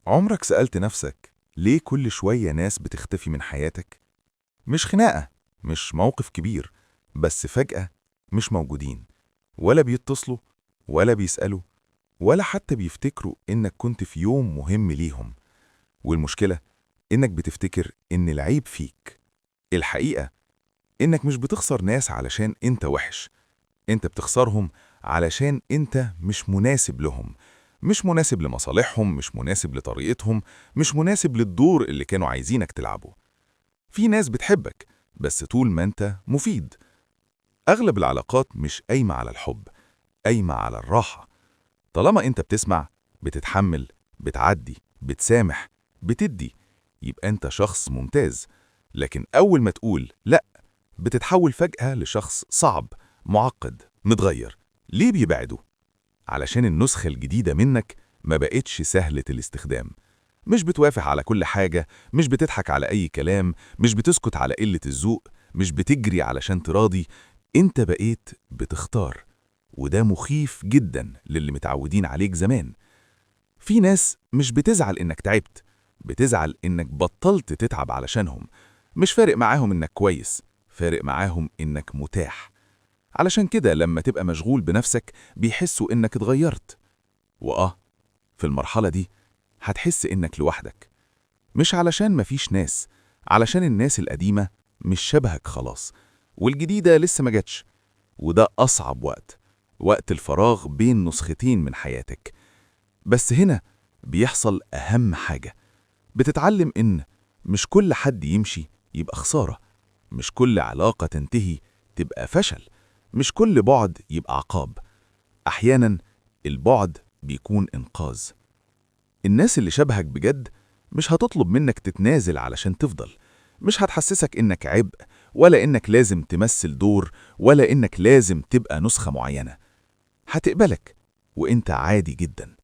عمرك سألت نفسك ليه كل شوية ناس بتختفي من حياتك؟ مش خناقة، مش موقف كبير، بس فجأة مش موجودين، ولا بيتصلوا ولا بيسألوا ولا حتى بيفتكروا إنك كنت في يوم مهم ليهم. والمشكلة إنك بتفتكر إن العيب فيك. الحقيقة إنك مش بتخسر ناس علشان إنت وحش، إنت بتخسرهم علشان إنت مش مناسب لهم، مش مناسب لمصالحهم، مش مناسب لطريقتهم، مش مناسب للدور اللي كانوا عايزينك تلعبه. في ناس بتحبك بس طول ما انت مفيد. أغلب العلاقات مش قايمة على الحب، قايمة على الراحة. طالما انت بتسمع، بتتحمل، بتعدي، بتسامح، بتدي، يبقى انت شخص ممتاز. لكن أول ما تقول لأ، بتتحول فجأة لشخص صعب، معقد، متغير. ليه بيبعدوا؟ علشان النسخة الجديدة منك ما بقتش سهلة الاستخدام. مش بتوافق على كل حاجة، مش بتضحك على أي كلام، مش بتسكت على قلة الذوق، مش بتجري علشان تراضي. انت بقيت بتختار، وده مخيف جدا للي متعودين عليك زمان. في ناس مش بتزعل إنك تعبت، بتزعل إنك بطلت تتعب علشانهم. مش فارق معاهم إنك كويس، فارق معاهم إنك متاح. علشان كده لما تبقى مشغول بنفسك بيحسوا إنك اتغيرت. في المرحلة دي هتحس إنك لوحدك، مش علشان مفيش ناس، علشان الناس القديمة مش شبهك خلاص، والجديدة لسه ما جاتش. وده أصعب وقت، وقت الفراغ بين نسختين من حياتك. بس هنا بيحصل أهم حاجة، بتتعلم إن مش كل حد يمشي يبقى خسارة، مش كل علاقة تنتهي تبقى فشل، مش كل بعد يبقى عقاب. أحيانا البعد بيكون إنقاذ. الناس اللي شبهك بجد مش هتطلب منك تتنازل علشان تفضل، مش هتحسسك إنك عبء، ولا إنك لازم تمثل دور، ولا إنك لازم تبقى نسخة معينة. هتقبلك وإنت عادي جدا.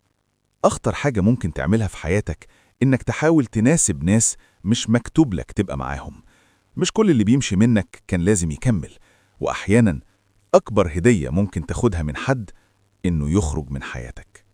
أخطر حاجة ممكن تعملها في حياتك إنك تحاول تناسب ناس مش مكتوب لك تبقى معاهم. مش كل اللي بيمشي منك كان لازم يكمل، وأحيانا أكبر هدية ممكن تاخدها من حد إنه يخرج من حياتك.